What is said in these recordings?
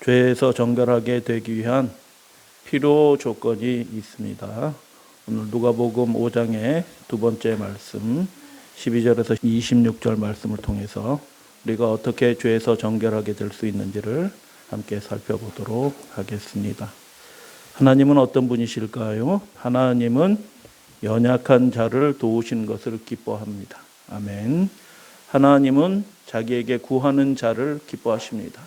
죄에서 정결하게 되기 위한 필요 조건이 있습니다. 오늘 누가복음 5장의 두 번째 말씀 12절에서 26절 말씀을 통해서 우리가 어떻게 죄에서 정결하게 될 수 있는지를 함께 살펴보도록 하겠습니다. 하나님은 어떤 분이실까요? 하나님은 연약한 자를 도우시는 것을 기뻐합니다. 아멘. 하나님은 자기에게 구하는 자를 기뻐하십니다.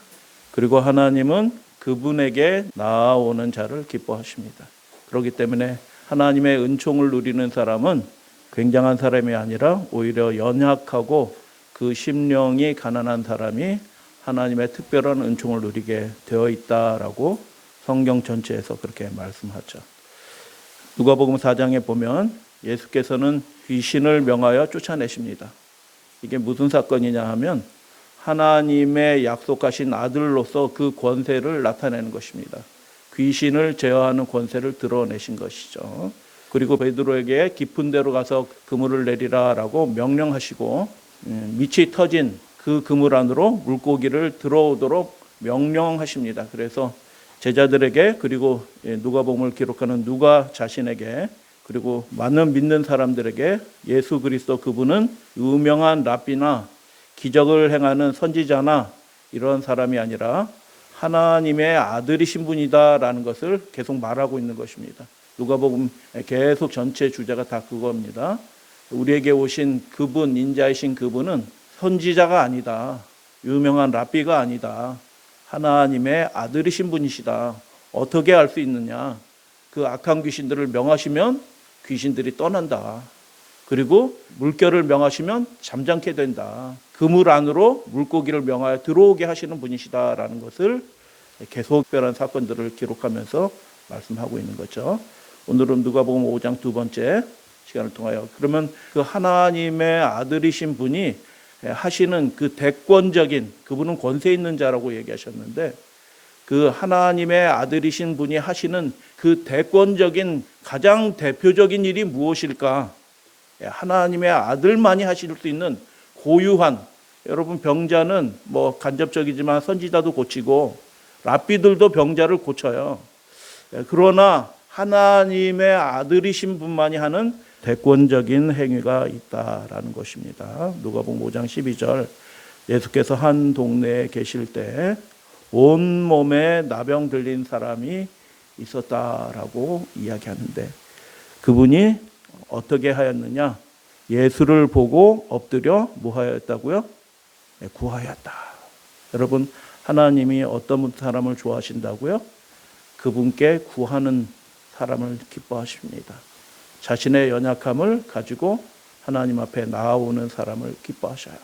그리고 하나님은 그분에게 나아오는 자를 기뻐하십니다. 그렇기 때문에 하나님의 은총을 누리는 사람은 굉장한 사람이 아니라 오히려 연약하고 그 심령이 가난한 사람이 하나님의 특별한 은총을 누리게 되어 있다라고 성경 전체에서 그렇게 말씀하죠. 누가복음 4장에 보면 예수께서는 귀신을 명하여 쫓아내십니다. 이게 무슨 사건이냐 하면 하나님의 약속하신 아들로서 그 권세를 나타내는 것입니다. 귀신을 제어하는 권세를 드러내신 것이죠. 그리고 베드로에게 깊은 데로 가서 그물을 내리라라고 명령하시고 밑이 터진 그 그물 안으로 물고기를 들어오도록 명령하십니다. 그래서 제자들에게 그리고 누가복음을 기록하는 누가 자신에게 그리고 많은 믿는 사람들에게 예수 그리스도 그분은 유명한 랍비나 기적을 행하는 선지자나 이런 사람이 아니라 하나님의 아들이신 분이다라는 것을 계속 말하고 있는 것입니다. 누가복음 계속 전체 주제가 다 그겁니다. 우리에게 오신 그분, 인자이신 그분은 선지자가 아니다. 유명한 랍비가 아니다. 하나님의 아들이신 분이시다. 어떻게 알 수 있느냐? 그 악한 귀신들을 명하시면 귀신들이 떠난다. 그리고 물결을 명하시면 잠잠게 된다. 그물 안으로 물고기를 명하여 들어오게 하시는 분이시다라는 것을 계속 특별한 사건들을 기록하면서 말씀하고 있는 거죠. 오늘은 누가복음 5장 두 번째 시간을 통하여 그러면 그 하나님의 아들이신 분이 하시는 그 대권적인 그분은 권세 있는 자라고 얘기하셨는데 그 하나님의 아들이신 분이 하시는 그 대권적인 가장 대표적인 일이 무엇일까? 하나님의 아들만이 하실 수 있는 고유한 여러분 병자는 뭐 간접적이지만 선지자도 고치고 랍비들도 병자를 고쳐요. 그러나 하나님의 아들이신 분만이 하는 대권적인 행위가 있다라는 것입니다. 누가복음 5장 12절 예수께서 한 동네에 계실 때 온몸에 나병 들린 사람이 있었다라고 이야기하는데 그분이 어떻게 하였느냐? 예수를 보고 엎드려 뭐 하였다고요? 구하였다. 여러분 하나님이 어떤 사람을 좋아하신다고요? 그분께 구하는 사람을 기뻐하십니다. 자신의 연약함을 가지고 하나님 앞에 나아오는 사람을 기뻐하셔요.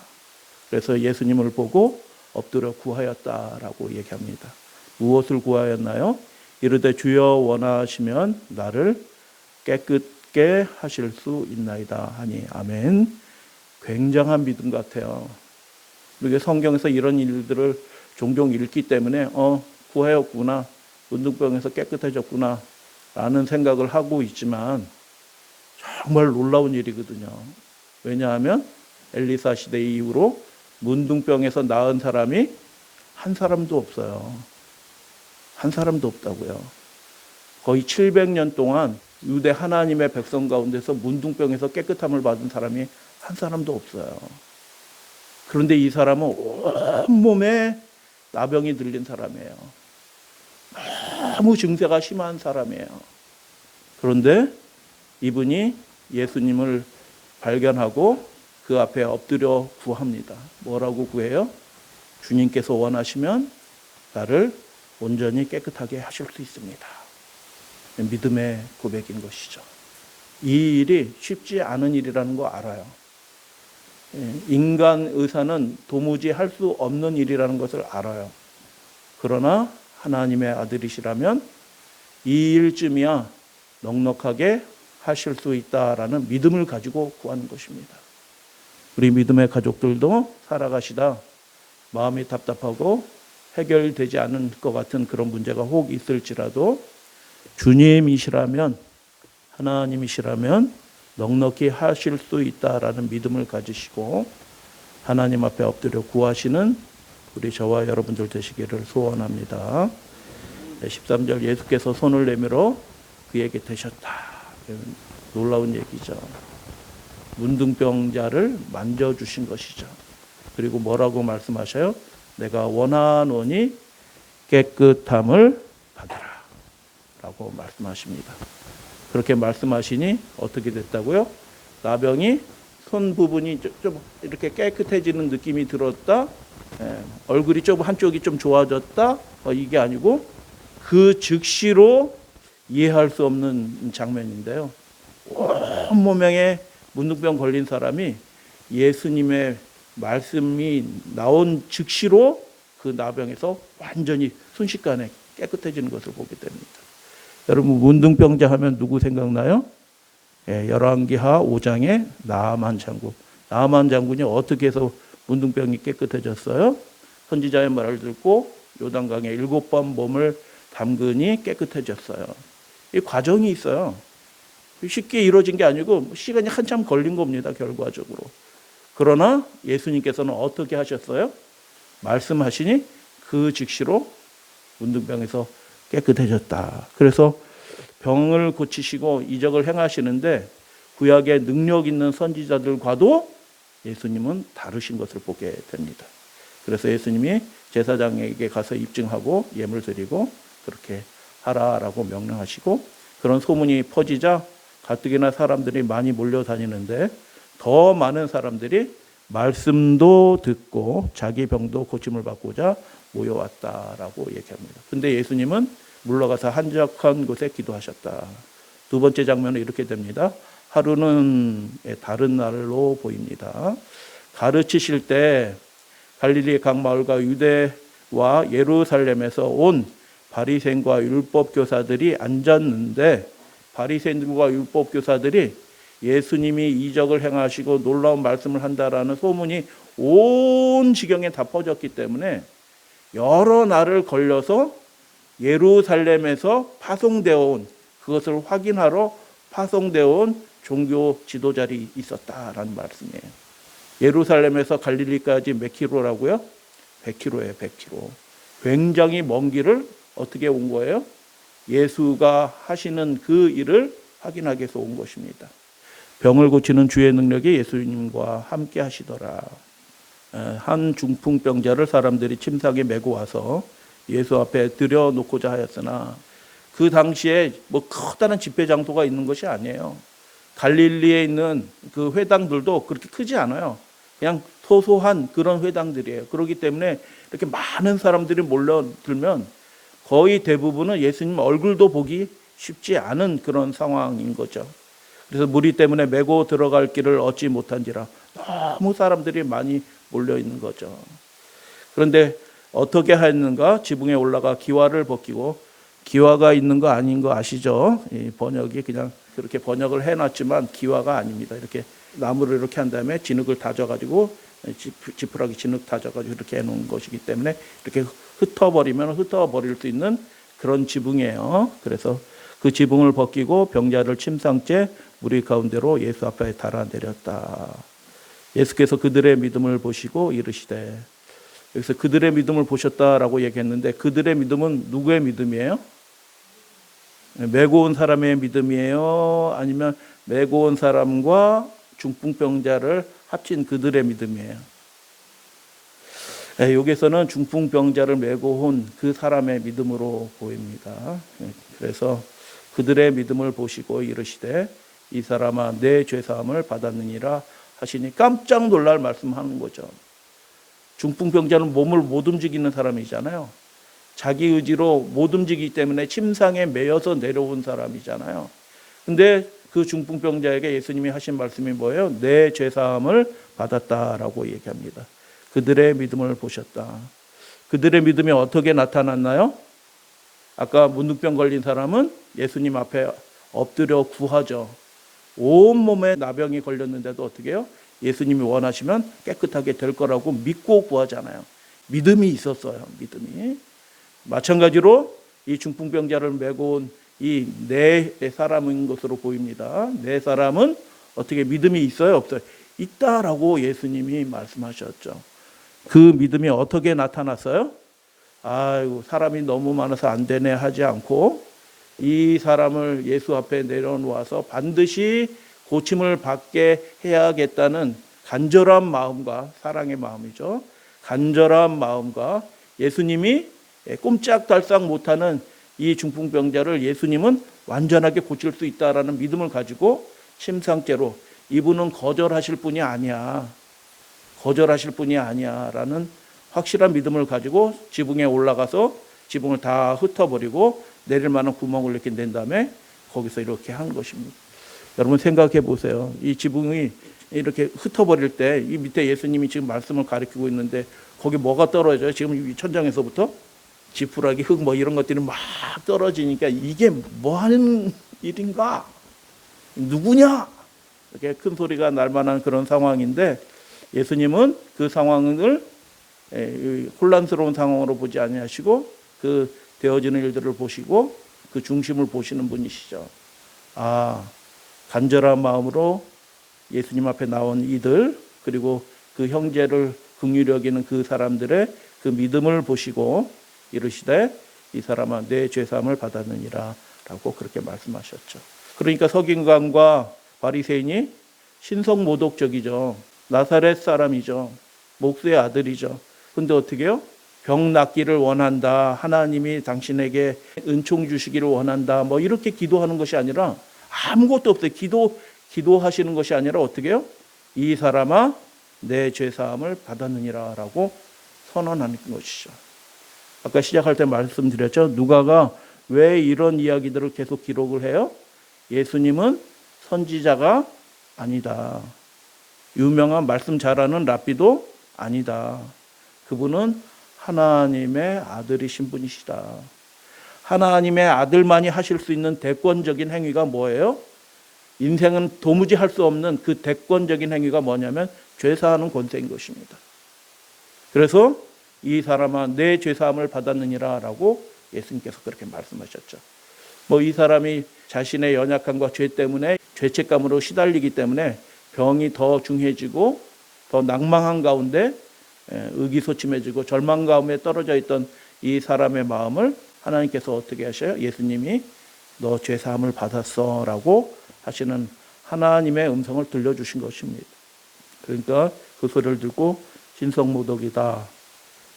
그래서 예수님을 보고 엎드려 구하였다라고 얘기합니다. 무엇을 구하였나요? 이르되 주여 원하시면 나를 깨끗게 하실 수 있나이다 하니 아멘. 굉장한 믿음 같아요. 우리가 성경에서 이런 일들을 종종 읽기 때문에 구하였구나. 문둥병에서 깨끗해졌구나 라는 생각을 하고 있지만 정말 놀라운 일이거든요. 왜냐하면 엘리사 시대 이후로 문둥병에서 나은 사람이 한 사람도 없어요. 한 사람도 없다고요. 거의 700년 동안 유대 하나님의 백성 가운데서 문둥병에서 깨끗함을 받은 사람이 한 사람도 없어요. 그런데 이 사람은 온몸에 나병이 들린 사람이에요. 너무 증세가 심한 사람이에요. 그런데 이분이 예수님을 발견하고 그 앞에 엎드려 구합니다. 뭐라고 구해요? 주님께서 원하시면 나를 온전히 깨끗하게 하실 수 있습니다. 믿음의 고백인 것이죠. 이 일이 쉽지 않은 일이라는 거 알아요. 인간 의사는 도무지 할 수 없는 일이라는 것을 알아요. 그러나 하나님의 아들이시라면 이 일쯤이야 넉넉하게 하실 수 있다라는 믿음을 가지고 구하는 것입니다. 우리 믿음의 가족들도 살아가시다 마음이 답답하고 해결되지 않을 것 같은 그런 문제가 혹 있을지라도 주님이시라면 하나님이시라면 넉넉히 하실 수 있다라는 믿음을 가지시고 하나님 앞에 엎드려 구하시는 우리 저와 여러분들 되시기를 소원합니다. 13절 예수께서 손을 내밀어 그에게 대셨다. 놀라운 얘기죠. 문둥병자를 만져주신 것이죠. 그리고 뭐라고 말씀하셔요? 내가 원하노니 깨끗함을 받으라 라고 말씀하십니다. 그렇게 말씀하시니 어떻게 됐다고요? 나병이 손 부분이 좀 이렇게 깨끗해지는 느낌이 들었다. 얼굴이 좀 한쪽이 좀 좋아졌다. 이게 아니고 그 즉시로 이해할 수 없는 장면인데요. 온몸에 문둥병 걸린 사람이 예수님의 말씀이 나온 즉시로 그 나병에서 완전히 순식간에 깨끗해지는 것을 보게 됩니다. 여러분 문둥병자 하면 누구 생각나요? 열왕기하 5장의 나아만 장군. 나아만 장군이 어떻게 해서 문둥병이 깨끗해졌어요? 선지자의 말을 듣고 요단강에 7번 몸을 담그니 깨끗해졌어요. 이 과정이 있어요. 쉽게 이루어진 게 아니고 시간이 한참 걸린 겁니다. 결과적으로. 그러나 예수님께서는 어떻게 하셨어요? 말씀하시니 그 즉시로 문둥병에서 깨끗해졌다. 그래서 병을 고치시고 이적을 행하시는데 구약의 능력 있는 선지자들과도 예수님은 다르신 것을 보게 됩니다. 그래서 예수님이 제사장에게 가서 입증하고 예물 드리고 그렇게 하라라고 명령하시고 그런 소문이 퍼지자 가뜩이나 사람들이 많이 몰려다니는데 더 많은 사람들이 말씀도 듣고 자기 병도 고침을 받고자 모여왔다라고 얘기합니다. 근데 예수님은 물러가서 한적한 곳에 기도하셨다. 두 번째 장면은 이렇게 됩니다. 하루는 다른 날로 보입니다. 가르치실 때 갈릴리 각 마을과 유대와 예루살렘에서 온 바리새인과 율법교사들이 앉았는데 바리새인들과 율법교사들이 예수님이 이적을 행하시고 놀라운 말씀을 한다라는 소문이 온 지경에 다 퍼졌기 때문에 여러 날을 걸려서 예루살렘에서 파송되어 온 그것을 확인하러 파송되어 온 종교 지도자들이 있었다라는 말씀이에요. 예루살렘에서 갈릴리까지 몇 킬로라고요? 100킬로예요. 100킬로. 굉장히 먼 길을 어떻게 온 거예요? 예수가 하시는 그 일을 확인하기 위해서 온 것입니다. 병을 고치는 주의 능력이 예수님과 함께 하시더라. 한 중풍병자를 사람들이 침상에 메고 와서 예수 앞에 들여놓고자 하였으나 그 당시에 뭐 커다란 집회 장소가 있는 것이 아니에요. 갈릴리에 있는 그 회당들도 그렇게 크지 않아요. 그냥 소소한 그런 회당들이에요. 그렇기 때문에 이렇게 많은 사람들이 몰려들면 거의 대부분은 예수님 얼굴도 보기 쉽지 않은 그런 상황인 거죠. 그래서 무리 때문에 메고 들어갈 길을 얻지 못한지라 너무 사람들이 많이 몰려 있는 거죠. 그런데 어떻게 했는가? 지붕에 올라가 기와를 벗기고, 기와가 있는 거 아닌 거 아시죠? 이 번역이 그냥 그렇게 번역을 해놨지만 기와가 아닙니다. 이렇게 나무를 이렇게 한 다음에 진흙을 다져가지고 지푸라기 진흙 다져가지고 이렇게 해놓은 것이기 때문에 이렇게 흩어버리면 흩어버릴 수 있는 그런 지붕이에요. 그래서 그 지붕을 벗기고 병자를 침상째 무리 가운데로 예수 앞에 달아내렸다. 예수께서 그들의 믿음을 보시고 이르시되, 여기서 그들의 믿음을 보셨다라고 얘기했는데 그들의 믿음은 누구의 믿음이에요? 메고 온 사람의 믿음이에요? 아니면 메고 온 사람과 중풍병자를 합친 그들의 믿음이에요? 여기서는 중풍병자를 메고 온 그 사람의 믿음으로 보입니다. 그래서 그들의 믿음을 보시고 이르시되 이 사람아 내 죄사함을 받았느니라 하시니 깜짝 놀랄 말씀하는 거죠. 중풍병자는 몸을 못 움직이는 사람이잖아요. 자기 의지로 못 움직이기 때문에 침상에 매여서 내려온 사람이잖아요. 근데 그 중풍병자에게 예수님이 하신 말씀이 뭐예요? 내 죄사함을 받았다라고 얘기합니다. 그들의 믿음을 보셨다. 그들의 믿음이 어떻게 나타났나요? 아까 문둥병 걸린 사람은 예수님 앞에 엎드려 구하죠. 온몸에 나병이 걸렸는데도 어떻게 해요? 예수님이 원하시면 깨끗하게 될 거라고 믿고 구하잖아요. 믿음이 있었어요. 믿음이. 마찬가지로 이 중풍병자를 메고 온 이 네 사람인 것으로 보입니다. 네 사람은 어떻게 믿음이 있어요? 없어요? 있다라고 예수님이 말씀하셨죠. 그 믿음이 어떻게 나타났어요? 아이고, 사람이 너무 많아서 안 되네 하지 않고 이 사람을 예수 앞에 내려놓아서 반드시 고침을 받게 해야겠다는 간절한 마음과, 사랑의 마음이죠. 간절한 마음과 예수님이 꼼짝달싹 못하는 이 중풍병자를 예수님은 완전하게 고칠 수 있다라는 믿음을 가지고 심상째로 이분은 거절하실 분이 아니야. 거절하실 분이 아니야. 라는 확실한 믿음을 가지고 지붕에 올라가서 지붕을 다 흩어버리고 내릴 만한 구멍을 이렇게 낸 다음에 거기서 이렇게 한 것입니다. 여러분 생각해 보세요. 이 지붕이 이렇게 흩어버릴 때 이 밑에 예수님이 지금 말씀을 가리키고 있는데 거기 뭐가 떨어져요? 지금 이 천장에서부터 지푸라기, 흙 뭐 이런 것들이 막 떨어지니까 이게 뭐 하는 일인가? 누구냐? 이렇게 큰 소리가 날 만한 그런 상황인데 예수님은 그 상황을 혼란스러운 상황으로 보지 아니하시고 그 되어지는 일들을 보시고 그 중심을 보시는 분이시죠. 아, 간절한 마음으로 예수님 앞에 나온 이들 그리고 그 형제를 긍휼히 여기는 그 사람들의 그 믿음을 보시고 이르시되 이 사람아 내 죄사함을 받았느니라 라고 그렇게 말씀하셨죠. 그러니까 서기관과 바리새인이 신성모독적이죠. 나사렛 사람이죠. 목수의 아들이죠. 근데 어떻게 해요? 병 낫기를 원한다. 하나님이 당신에게 은총 주시기를 원한다. 뭐 이렇게 기도하는 것이 아니라 아무것도 없어요. 기도하시는 것이 아니라 어떻게 해요? 이 사람아 내 죄사함을 받았느니라 라고 선언하는 것이죠. 아까 시작할 때 말씀드렸죠. 누가가 왜 이런 이야기들을 계속 기록을 해요? 예수님은 선지자가 아니다. 유명한 말씀 잘하는 랍비도 아니다. 그분은 하나님의 아들이신 분이시다. 하나님의 아들만이 하실 수 있는 대권적인 행위가 뭐예요? 인생은 도무지 할 수 없는 그 대권적인 행위가 뭐냐면 죄사하는 권세인 것입니다. 그래서 이 사람아 내 죄사함을 받았느니라 라고 예수님께서 그렇게 말씀하셨죠. 뭐 이 사람이 자신의 연약함과 죄 때문에 죄책감으로 시달리기 때문에 병이 더 중해지고 더 낭망한 가운데 의기소침해지고 절망 가운데 떨어져 있던 이 사람의 마음을 하나님께서 어떻게 하셔요? 예수님이 너 죄사함을 받았어 라고 하시는 하나님의 음성을 들려주신 것입니다. 그러니까 그 소리를 듣고 신성모독이다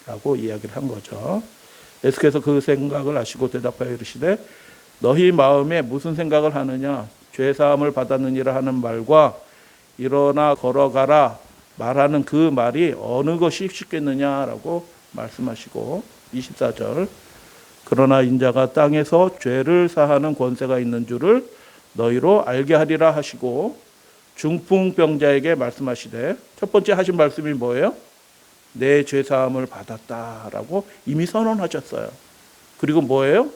라고 이야기를 한 거죠. 예수께서 그 생각을 아시고 대답하여 이르시되 너희 마음에 무슨 생각을 하느냐? 죄사함을 받았느니라 하는 말과 일어나 걸어가라 말하는 그 말이 어느 것이 쉽겠느냐라고 말씀하시고 24절 그러나 인자가 땅에서 죄를 사하는 권세가 있는 줄을 너희로 알게 하리라 하시고 중풍병자에게 말씀하시되 첫 번째 하신 말씀이 뭐예요? 내 죄사함을 받았다라고 이미 선언하셨어요. 그리고 뭐예요?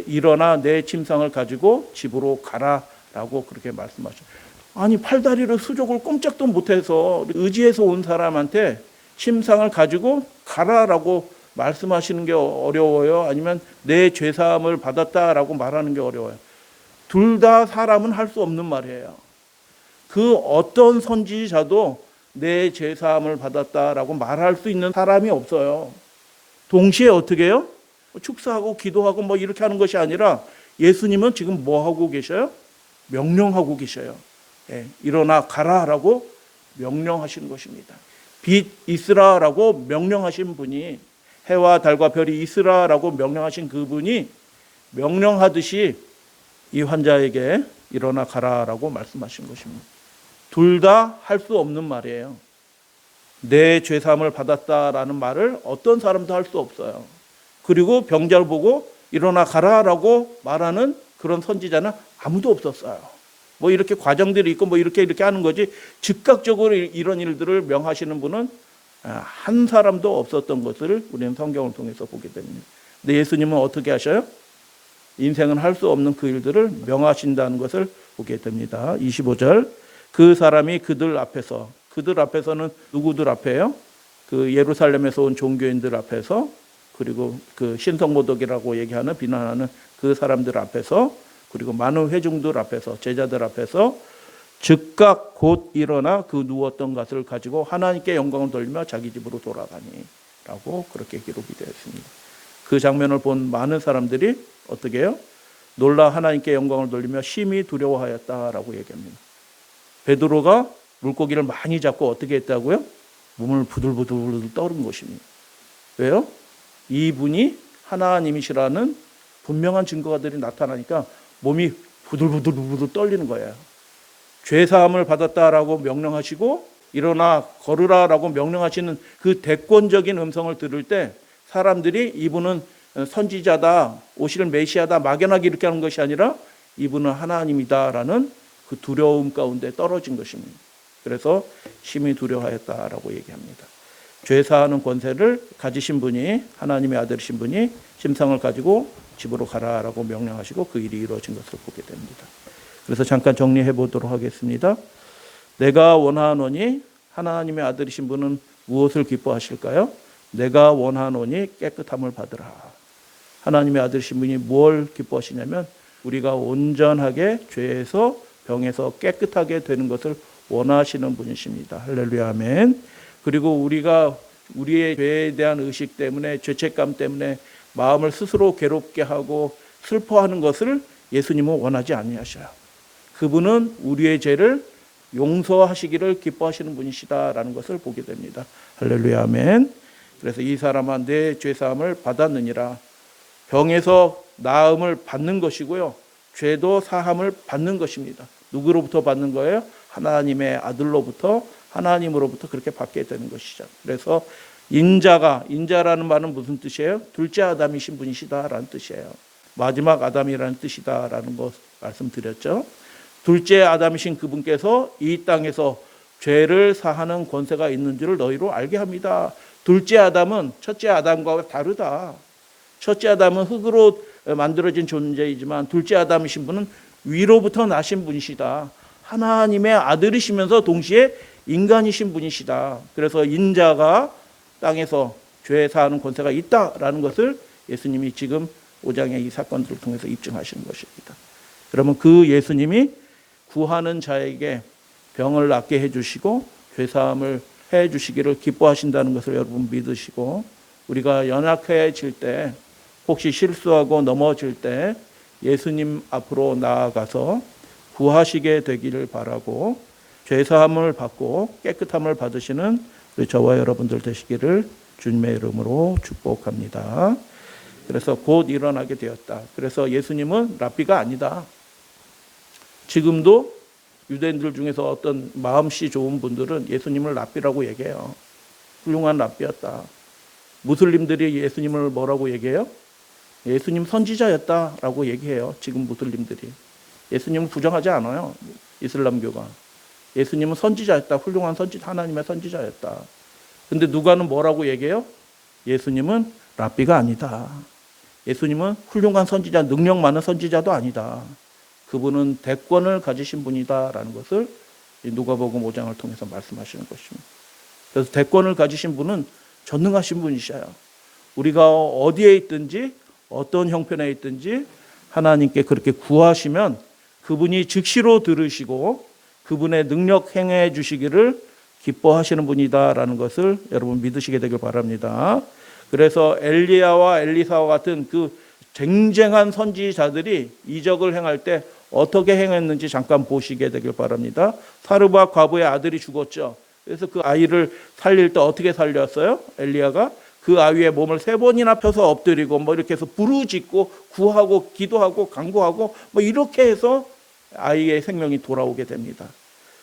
일어나 내 침상을 가지고 집으로 가라라고 그렇게 말씀하셨어요. 아니 팔다리를 수족을 꼼짝도 못해서 의지해서 온 사람한테 침상을 가지고 가라라고 말씀하시는 게 어려워요? 아니면 내 죄사함을 받았다라고 말하는 게 어려워요? 둘 다 사람은 할 수 없는 말이에요. 그 어떤 선지자도 내 죄사함을 받았다라고 말할 수 있는 사람이 없어요. 동시에 어떻게 해요? 축사하고 기도하고 뭐 이렇게 하는 것이 아니라 예수님은 지금 뭐 하고 계셔요? 명령하고 계셔요. 일어나 가라라고 명령하시는 것입니다. 빛 있으라라고 명령하신 분이 해와 달과 별이 있으라라고 명령하신 그분이 명령하듯이 이 환자에게 일어나 가라라고 말씀하신 것입니다. 둘 다 할 수 없는 말이에요. 내 죄사함을 받았다라는 말을 어떤 사람도 할 수 없어요. 그리고 병자를 보고 일어나 가라라고 말하는 그런 선지자는 아무도 없었어요. 뭐 이렇게 과정들이 있고 뭐 이렇게 하는 거지 즉각적으로 이런 일들을 명하시는 분은 한 사람도 없었던 것을 우리는 성경을 통해서 보게 됩니다. 근데 예수님은 어떻게 하셔요? 인생은 할 수 없는 그 일들을 명하신다는 것을 보게 됩니다. 25절 그 사람이 그들 앞에서는 누구들 앞에요? 그 예루살렘에서 온 종교인들 앞에서 그리고 그 신성모독이라고 얘기하는 비난하는 그 사람들 앞에서 그리고 많은 회중들 앞에서 제자들 앞에서 즉각 곧 일어나 그 누웠던 것을 가지고 하나님께 영광을 돌리며 자기 집으로 돌아가니 라고 그렇게 기록이 되어 있습니다. 그 장면을 본 많은 사람들이 어떻게 해요? 놀라 하나님께 영광을 돌리며 심히 두려워하였다라고 얘기합니다. 베드로가 물고기를 많이 잡고 어떻게 했다고요? 몸을 부들부들 떠는 것입니다. 왜요? 이분이 하나님이시라는 분명한 증거들이 나타나니까 몸이 부들부들 떨리는 거예요. 죄사함을 받았다라고 명령하시고 일어나 걸으라라고 명령하시는 그 대권적인 음성을 들을 때 사람들이 이분은 선지자다, 오실 메시아다 막연하게 이렇게 하는 것이 아니라 이분은 하나님이다라는 그 두려움 가운데 떨어진 것입니다. 그래서 심히 두려워하였다라고 얘기합니다. 죄사하는 권세를 가지신 분이, 하나님의 아들이신 분이 심상을 가지고 집으로 가라라고 명령하시고 그 일이 이루어진 것을 보게 됩니다. 그래서 잠깐 정리해 보도록 하겠습니다. 내가 원하노니, 하나님의 아들이신 분은 무엇을 기뻐하실까요? 내가 원하노니 깨끗함을 받으라. 하나님의 아들이신 분이 뭘 기뻐하시냐면 우리가 온전하게 죄에서 병에서 깨끗하게 되는 것을 원하시는 분이십니다. 할렐루야, 아멘. 그리고 우리가 우리의 죄에 대한 의식 때문에, 죄책감 때문에 마음을 스스로 괴롭게 하고 슬퍼하는 것을 예수님은 원하지 아니하셔요. 그분은 우리의 죄를 용서하시기를 기뻐하시는 분이시다라는 것을 보게 됩니다. 할렐루야, 아멘. 그래서 이 사람아 내 죄사함을 받았느니라. 병에서 나음을 받는 것이고요, 죄도 사함을 받는 것입니다. 누구로부터 받는 거예요? 하나님의 아들로부터, 하나님으로부터 그렇게 받게 되는 것이죠. 그래서 인자라는 말은 무슨 뜻이에요? 둘째 아담이신 분이시다라는 뜻이에요. 마지막 아담이라는 뜻이다라는 것 말씀드렸죠. 둘째 아담이신 그분께서 이 땅에서 죄를 사하는 권세가 있는 줄을 너희로 알게 합니다. 둘째 아담은 첫째 아담과 다르다. 첫째 아담은 흙으로 만들어진 존재이지만 둘째 아담이신 분은 위로부터 나신 분이시다. 하나님의 아들이시면서 동시에 인간이신 분이시다. 그래서 인자가 땅에서 죄 사하는 권세가 있다라는 것을 예수님이 지금 5장의 이 사건들을 통해서 입증하시는 것입니다. 그러면 그 예수님이 구하는 자에게 병을 낫게 해주시고 죄사함을 해주시기를 기뻐하신다는 것을 여러분 믿으시고, 우리가 연약해질 때, 혹시 실수하고 넘어질 때 예수님 앞으로 나아가서 구하시게 되기를 바라고, 죄사함을 받고 깨끗함을 받으시는 우리 저와 여러분들 되시기를 주님의 이름으로 축복합니다. 그래서 곧 일어나게 되었다. 그래서 예수님은 랍비가 아니다. 지금도 유대인들 중에서 어떤 마음씨 좋은 분들은 예수님을 랍비라고 얘기해요. 훌륭한 랍비였다. 무슬림들이 예수님을 뭐라고 얘기해요? 예수님 선지자였다라고 얘기해요. 지금 무슬림들이. 예수님을 부정하지 않아요. 이슬람교가. 예수님은 선지자였다. 훌륭한 선지자, 하나님의 선지자였다. 근데 누가는 뭐라고 얘기해요? 예수님은 랍비가 아니다. 예수님은 훌륭한 선지자, 능력 많은 선지자도 아니다. 그분은 대권을 가지신 분이다라는 것을 누가복음 5장을 통해서 말씀하시는 것입니다. 그래서 대권을 가지신 분은 전능하신 분이셔요. 우리가 어디에 있든지 어떤 형편에 있든지 하나님께 그렇게 구하시면 그분이 즉시로 들으시고 그분의 능력 행해 주시기를 기뻐하시는 분이다라는 것을 여러분 믿으시게 되길 바랍니다. 그래서 엘리야와 엘리사와 같은 그 쟁쟁한 선지자들이 이적을 행할 때 어떻게 행했는지 잠깐 보시게 되길 바랍니다. 사르밧 과부의 아들이 죽었죠. 그래서 그 아이를 살릴 때 어떻게 살렸어요? 엘리야가 그 아이의 몸을 3번이나 펴서 엎드리고 뭐 이렇게 해서 부르짖고 구하고 기도하고 간구하고 뭐 이렇게 해서 아이의 생명이 돌아오게 됩니다.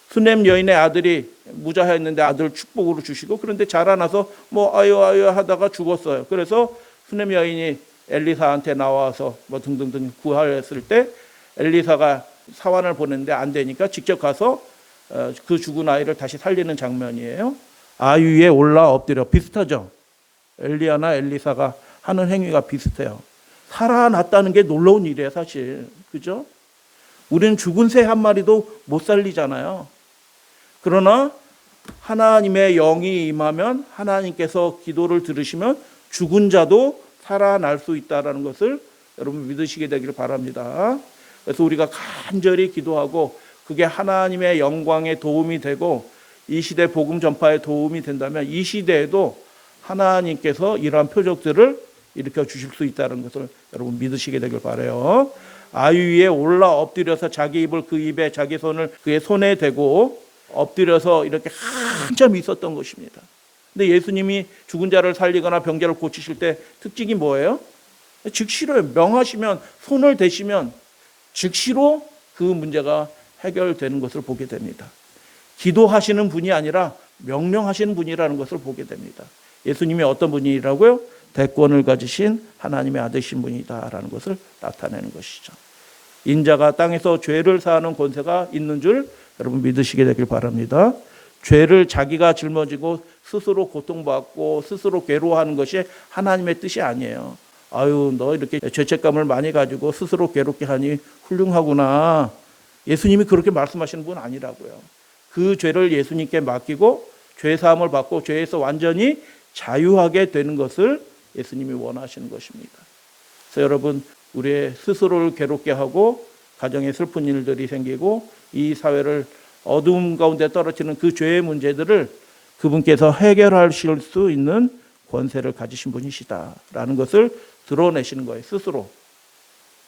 수넴 여인의 아들이 무자하였는데 아들을 축복으로 주시고, 그런데 자라나서 뭐 아유 하다가 죽었어요. 그래서 수넴 여인이 엘리사한테 나와서 뭐 등등등 구하였을 때 엘리사가 사환을 보냈는데 안 되니까 직접 가서 그 죽은 아이를 다시 살리는 장면이에요. 아이 위에 올라 엎드려. 비슷하죠? 엘리야나 엘리사가 하는 행위가 비슷해요. 살아났다는 게 놀라운 일이에요, 사실. 그죠? 우리는 죽은 새 한 마리도 못 살리잖아요. 그러나 하나님의 영이 임하면, 하나님께서 기도를 들으시면 죽은 자도 살아날 수 있다는 것을 여러분 믿으시게 되기를 바랍니다. 그래서 우리가 간절히 기도하고 그게 하나님의 영광에 도움이 되고 이 시대 복음 전파에 도움이 된다면 이 시대에도 하나님께서 이러한 표적들을 일으켜 주실 수 있다는 것을 여러분 믿으시게 되길 바라요. 아유 위에 올라 엎드려서 자기 입을 그 입에 자기 손을 그의 손에 대고 엎드려서 이렇게 한참 있었던 것입니다. 근데 예수님이 죽은 자를 살리거나 병자를 고치실 때 특징이 뭐예요? 즉시로 명하시면 손을 대시면 즉시로 그 문제가 해결되는 것을 보게 됩니다. 기도하시는 분이 아니라 명령하시는 분이라는 것을 보게 됩니다. 예수님이 어떤 분이라고요? 대권을 가지신 하나님의 아들이신 분이다라는 것을 나타내는 것이죠. 인자가 땅에서 죄를 사하는 권세가 있는 줄 여러분 믿으시게 되길 바랍니다. 죄를 자기가 짊어지고 스스로 고통받고 스스로 괴로워하는 것이 하나님의 뜻이 아니에요. 아유, 너 이렇게 죄책감을 많이 가지고 스스로 괴롭게 하니 훌륭하구나. 예수님이 그렇게 말씀하시는 분 아니라고요. 그 죄를 예수님께 맡기고 죄 사함을 받고 죄에서 완전히 자유하게 되는 것을 예수님이 원하시는 것입니다. 그래서 여러분, 우리의 스스로를 괴롭게 하고 가정에 슬픈 일들이 생기고 이 사회를 어두움 가운데 떨어뜨리는 그 죄의 문제들을 그분께서 해결하실 수 있는 권세를 가지신 분이시다라는 것을 드러내시는 거예요. 스스로.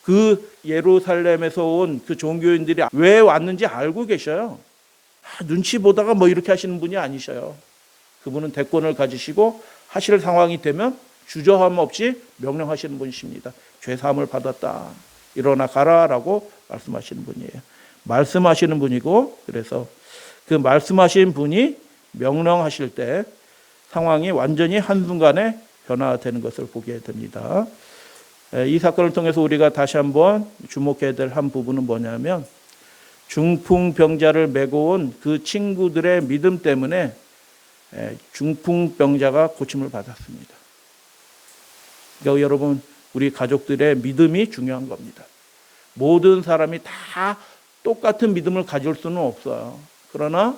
그 예루살렘에서 온 그 종교인들이 왜 왔는지 알고 계셔요. 눈치 보다가 뭐 이렇게 하시는 분이 아니셔요. 그분은 대권을 가지시고 하실 상황이 되면 주저함 없이 명령하시는 분이십니다. 죄사함을 받았다. 일어나 가라라고 말씀하시는 분이에요. 말씀하시는 분이고, 그래서 그 말씀하신 분이 명령하실 때 상황이 완전히 한순간에 변화되는 것을 보게 됩니다. 이 사건을 통해서 우리가 다시 한번 주목해야 될 한 부분은 뭐냐면 중풍병자를 메고 온 그 친구들의 믿음 때문에 중풍병자가 고침을 받았습니다. 그러니까 여러분, 우리 가족들의 믿음이 중요한 겁니다. 모든 사람이 다 똑같은 믿음을 가질 수는 없어요. 그러나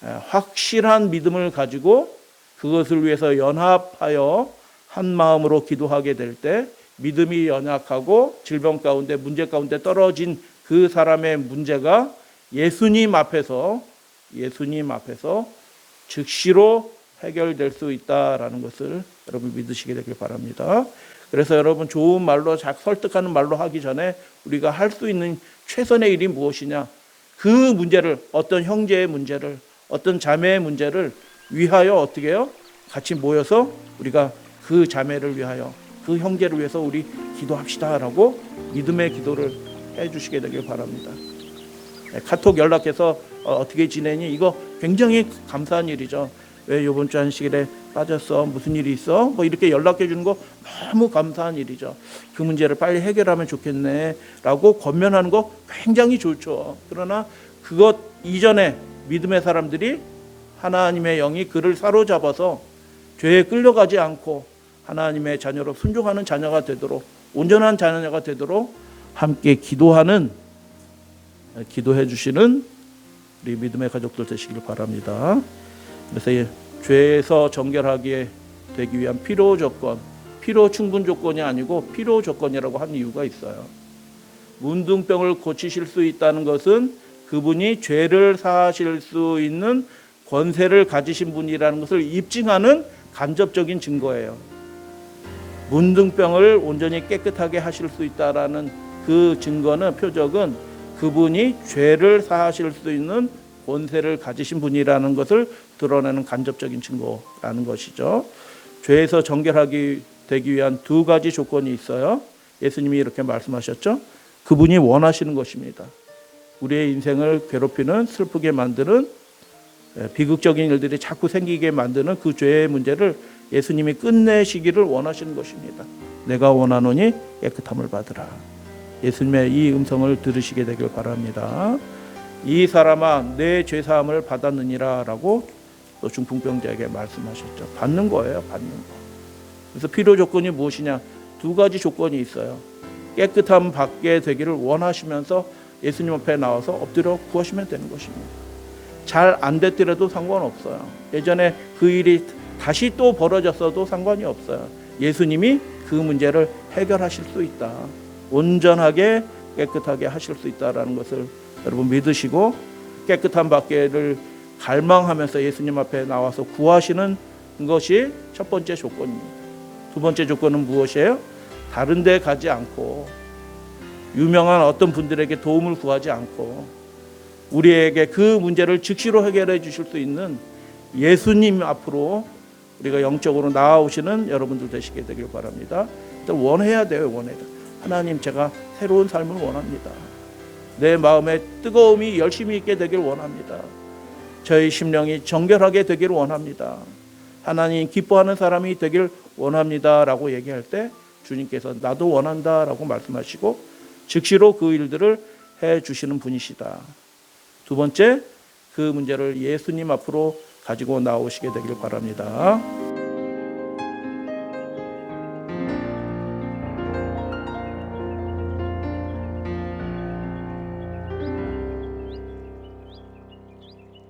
확실한 믿음을 가지고 그것을 위해서 연합하여 한 마음으로 기도하게 될 때 믿음이 연약하고 질병 가운데 문제 가운데 떨어진 그 사람의 문제가 예수님 앞에서 즉시로 해결될 수 있다라는 것을 여러분 믿으시게 되길 바랍니다. 그래서 여러분, 좋은 말로 설득하는 말로 하기 전에 우리가 할 수 있는 최선의 일이 무엇이냐, 그 문제를, 어떤 형제의 문제를, 어떤 자매의 문제를 위하여 어떻게 해요? 같이 모여서 우리가 그 자매를 위하여, 그 형제를 위해서 우리 기도합시다라고 믿음의 기도를 해주시게 되길 바랍니다. 카톡 연락해서 어떻게 지내니? 이거 굉장히 감사한 일이죠. 왜 이번 주 안식일에 빠졌어? 무슨 일이 있어? 뭐 이렇게 연락해 주는 거 너무 감사한 일이죠. 그 문제를 빨리 해결하면 좋겠네 라고 권면하는 거 굉장히 좋죠. 그러나 그것 이전에 믿음의 사람들이 하나님의 영이 그를 사로잡아서 죄에 끌려가지 않고 하나님의 자녀로 순종하는 자녀가 되도록, 온전한 자녀가 되도록 함께 기도해 주시는 우리 믿음의 가족들 되시길 바랍니다. 그래서 죄에서 정결하게 되기 위한 필요 조건, 필요 충분 조건이 아니고 필요 조건이라고 한 이유가 있어요. 문둥병을 고치실 수 있다는 것은 그분이 죄를 사하실 수 있는 권세를 가지신 분이라는 것을 입증하는 간접적인 증거예요. 문둥병을 온전히 깨끗하게 하실 수 있다라는 그 증거는, 표적은 그분이 죄를 사하실 수 있는 권세를 가지신 분이라는 것을 드러내는 간접적인 증거라는 것이죠. 죄에서 정결하게 되기 위한 두 가지 조건이 있어요. 예수님이 이렇게 말씀하셨죠. 그분이 원하시는 것입니다. 우리의 인생을 괴롭히는, 슬프게 만드는, 비극적인 일들이 자꾸 생기게 만드는 그 죄의 문제를 예수님이 끝내시기를 원하시는 것입니다. 내가 원하노니 깨끗함을 받으라. 예수님의 이 음성을 들으시게 되길 바랍니다. 이 사람아, 내 죄사함을 받았느니라 라고 또 중풍병자에게 말씀하셨죠. 받는 거예요. 받는 거. 그래서 필요 조건이 무엇이냐? 두 가지 조건이 있어요. 깨끗함 받게 되기를 원하시면서 예수님 앞에 나와서 엎드려 구하시면 되는 것입니다. 잘 안 됐더라도 상관없어요. 예전에 그 일이 다시 또 벌어졌어도 상관이 없어요. 예수님이 그 문제를 해결하실 수 있다. 온전하게 깨끗하게 하실 수 있다라는 것을 여러분 믿으시고 깨끗한 밖에를 갈망하면서 예수님 앞에 나와서 구하시는 것이 첫 번째 조건입니다. 두 번째 조건은 무엇이에요? 다른 데 가지 않고 유명한 어떤 분들에게 도움을 구하지 않고 우리에게 그 문제를 즉시로 해결해 주실 수 있는 예수님 앞으로 우리가 영적으로 나아오시는 여러분들 되시게 되길 바랍니다. 일단 원해야 돼요. 원해야 돼요. 하나님, 제가 새로운 삶을 원합니다. 내 마음에 뜨거움이 열심히 있게 되길 원합니다. 저희 심령이 정결하게 되길 원합니다. 하나님 기뻐하는 사람이 되길 원합니다 라고 얘기할 때 주님께서 나도 원한다 라고 말씀하시고 즉시로 그 일들을 해주시는 분이시다. 두 번째, 그 문제를 예수님 앞으로 가지고 나오시게 되길 바랍니다.